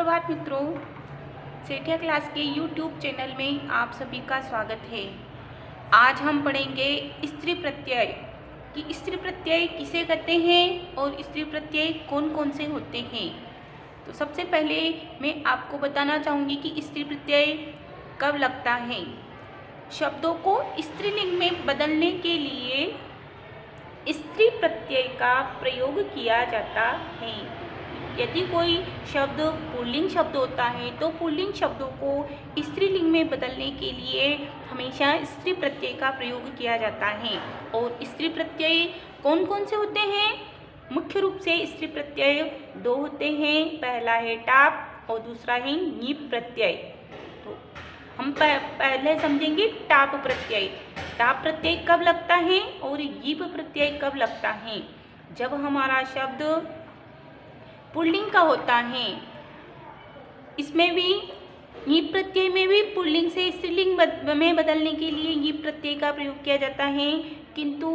सुप्रभात मित्रों, सेठिया क्लास के YouTube चैनल में आप सभी का स्वागत है। आज हम पढ़ेंगे स्त्री प्रत्यय कि स्त्री प्रत्यय किसे कहते हैं और स्त्री प्रत्यय कौन कौन से होते हैं। तो सबसे पहले मैं आपको बताना चाहूँगी कि स्त्री प्रत्यय कब लगता है। शब्दों को स्त्रीलिंग में बदलने के लिए स्त्री प्रत्यय का प्रयोग किया जाता है। यदि कोई शब्द पुल्लिंग शब्द होता है तो पुल्लिंग शब्दों को स्त्रीलिंग में बदलने के लिए हमेशा स्त्री प्रत्यय का प्रयोग किया जाता है। और स्त्री प्रत्यय कौन कौन से होते हैं? मुख्य रूप से स्त्री प्रत्यय दो होते हैं। पहला है टाप और दूसरा है ञीप प्रत्यय। तो हम पहले समझेंगे टाप प्रत्यय। टाप प्रत्यय कब लगता है और ञीप प्रत्यय कब लगता है? जब हमारा शब्द पुल्लिंग का होता है, इसमें भी ञीप प्रत्यय में भी पुल्लिंग से स्त्रीलिंग में बदलने के लिए ञीप प्रत्यय का प्रयोग किया जाता है। किंतु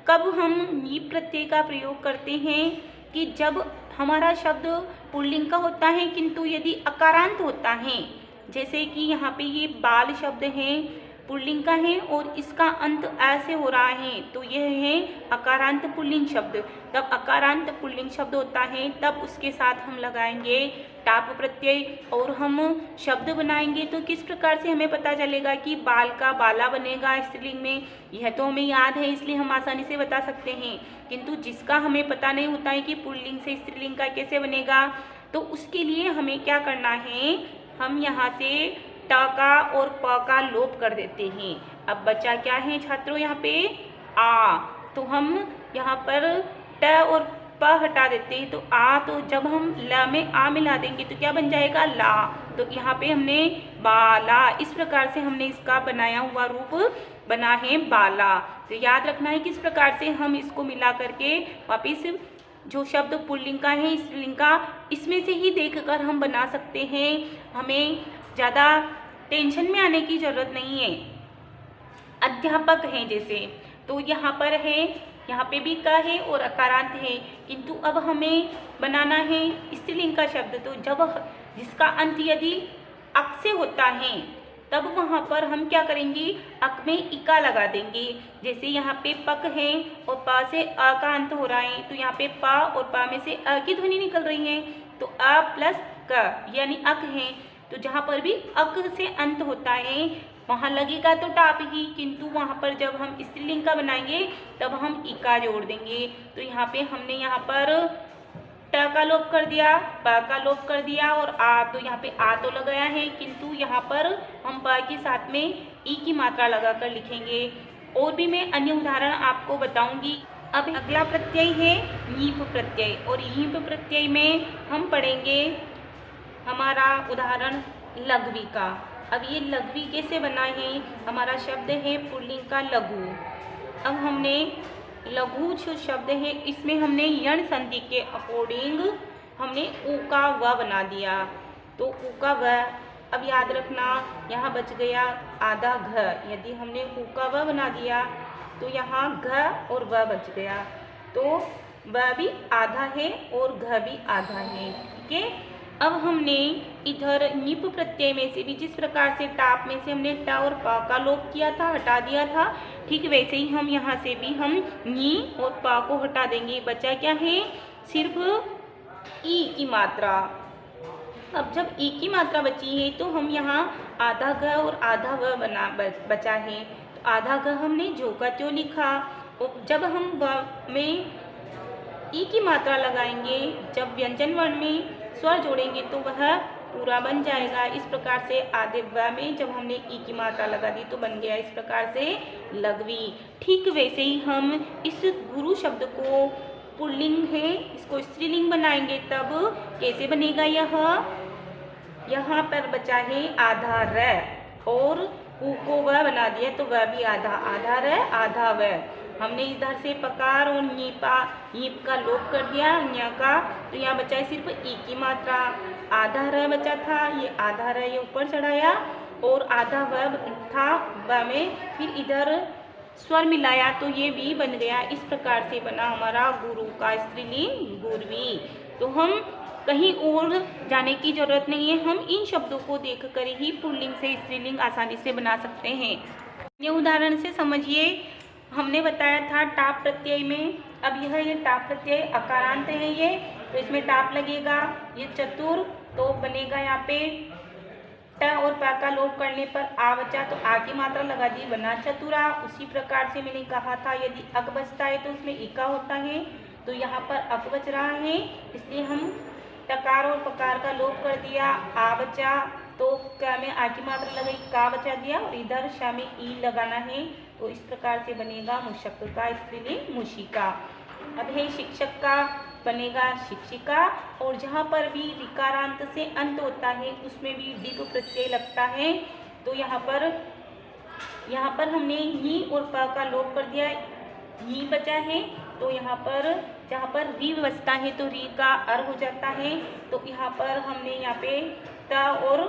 कब हम ञीप प्रत्यय का प्रयोग करते हैं कि जब हमारा शब्द पुल्लिंग का होता है किंतु यदि अकारांत होता है, जैसे कि यहाँ पे ये बाल शब्द है, पुल्लिंग का है और इसका अंत ऐसे हो रहा है, तो यह है अकारांत पुल्लिंग शब्द। तब अकारांत पुल्लिंग शब्द होता है तब उसके साथ हम लगाएंगे टाप प्रत्यय और हम शब्द बनाएंगे। तो किस प्रकार से हमें पता चलेगा कि बाल का बाला बनेगा स्त्रीलिंग में? यह तो हमें याद है, इसलिए हम आसानी से बता सकते हैं। किंतु जिसका हमें पता नहीं होता है कि पुल्लिंग से स्त्रीलिंग का कैसे बनेगा, तो उसके लिए हमें क्या करना है, हम यहाँ से ट का और प का लोप कर देते हैं। अब बचा क्या है छात्रों यहाँ पे? आ। तो हम यहाँ पर ट और प हटा देते हैं, तो आ, तो जब हम ल में आ मिला देंगे तो क्या बन जाएगा? ला। तो यहाँ पे हमने बाला, इस प्रकार से हमने इसका बनाया हुआ रूप बना है बाला। तो याद रखना है किस प्रकार से हम इसको मिला करके वापिस जो शब्द पुल्लिंग का है स्त्रीलिंग का, इसमें से ही देखकर हम बना सकते हैं। हमें ज़्यादा टेंशन में आने की ज़रूरत नहीं है। अध्यापक हैं जैसे, तो यहाँ पर है, यहाँ पे भी क है और अकारांत है, किंतु अब हमें बनाना है स्त्रीलिंग का शब्द। तो जब जिसका अंत यदि अक से होता है तब वहाँ पर हम क्या करेंगे, अक में इका लगा देंगे। जैसे यहाँ पे पक है और प से अ का अंत हो रहा है, तो यहाँ पे प और प में से अ की ध्वनि निकल रही है, तो अ प्लस क यानी अक है। तो जहाँ पर भी अक से अंत होता है वहाँ लगेगा तो टाप ही, किंतु वहाँ पर जब हम स्त्रीलिंग का बनाएंगे तब हम इका जोड़ देंगे। तो यहाँ पे हमने यहाँ पर ट का लोप कर दिया, प का लोप कर दिया और आ, तो यहाँ पे आ तो लगाया है, किंतु यहाँ पर हम प के साथ में ई की मात्रा लगाकर लिखेंगे। और भी मैं अन्य उदाहरण आपको बताऊंगी। अब अगला प्रत्यय है ञीप प्रत्यय, और ञीप प्रत्यय में हम पढ़ेंगे हमारा उदाहरण लघवी का। अब ये लघवी कैसे बना है? हमारा शब्द है पुल्लिंग का लघु। अब हमने लघु जो शब्द है इसमें हमने यण संधि के अकॉर्डिंग हमने ऊ का व बना दिया, तो ऊ का व। अब याद रखना यहाँ बच गया आधा घ। यदि हमने ऊ का व बना दिया तो यहाँ घ और व बच गया, तो व भी आधा है और घ भी आधा है। ठीक है। अब हमने इधर ञीप प्रत्यय में से भी जिस प्रकार से टाप में से हमने ट और प का लोप किया था, हटा दिया था, ठीक वैसे ही हम यहाँ से भी हम ञी और प को हटा देंगे। बचा क्या है? सिर्फ ई की मात्रा। अब जब ई की मात्रा बची है तो हम यहाँ आधा घ और आधा व बचा है, तो आधा घ हमने जो का त्यों लिखा। और जब हम व में ई की मात्रा लगाएंगे, जब व्यंजन वर्ण में स्वर जोड़ेंगे तो वह पूरा बन जाएगा। इस प्रकार से आधे व में जब हमने ई की मात्रा लगा दी तो बन गया इस प्रकार से लघवी। ठीक वैसे ही हम इस गुरु शब्द को पुल्लिंग है, इसको स्त्रीलिंग बनाएंगे तब कैसे बनेगा? यहाँ पर बचा है आधा र और ऊ को व बना दिया, तो वह भी आधा, आधा र आधा व। हमने इधर से पकार और ञीप का लोप कर दिया ञ का, तो यहाँ बचा है सिर्फ ई की मात्रा। आधा र बचा था, ये आधा र ये ऊपर चढ़ाया और आधा व था व में, फिर इधर स्वर मिलाया तो ये वी बन गया। इस प्रकार से बना हमारा गुरु का स्त्रीलिंग गुरवी। तो हम कहीं और जाने की ज़रूरत नहीं है। हम इन शब्दों को देखकर ही पुल्लिंग से स्त्रीलिंग आसानी से बना सकते हैं। ये उदाहरण से समझिए, हमने बताया था टाप प्रत्यय में, अब ये टाप प्रत्यय अकारांत है ये, तो इसमें टाप लगेगा। ये चतुर, तो बनेगा यहाँ पे ट और पा का लोप करने पर आ बचा, तो आ की मात्रा लगा दी, बना चतुरा। उसी प्रकार से मैंने कहा था यदि अक बचता है तो उसमें इका होता है, तो यहाँ पर अक बच रहा है, इसलिए हम टकार और पकार का लोप कर दिया, आ बचा, तो क्या में आ की मात्रा लगाई, का बचा दिया, और इधर शा में ई लगाना है। तो इस प्रकार से बनेगा मुशक का स्त्रीलिंग मुशिका। अब है शिक्षक का, बनेगा शिक्षिका, और जहाँ पर भी ऋकारांत से अंत होता है उसमें भी डिग प्रत्यय लगता है। तो यहाँ पर हमने ही और प का लोप कर दिया, ही बचा है, तो यहाँ पर जहाँ पर री बचता है तो री का अर हो जाता है, तो यहाँ पर हमने यहाँ पे ता और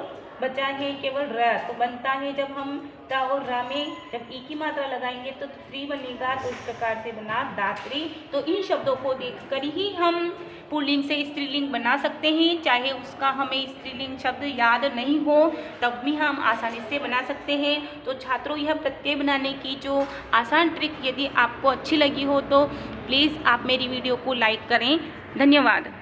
बचा है केवल र, तो बनता है जब हम ता और र में जब ई की मात्रा लगाएंगे तो त्री बनेगा, तो इस प्रकार से बना दात्री। तो इन शब्दों को देखकर ही हम पुल्लिंग से स्त्रीलिंग बना सकते हैं, चाहे उसका हमें स्त्रीलिंग शब्द याद नहीं हो तब भी हम आसानी से बना सकते हैं। तो छात्रों, यह प्रत्यय बनाने की जो आसान ट्रिक यदि आपको अच्छी लगी हो तो प्लीज़ आप मेरी वीडियो को लाइक करें। धन्यवाद।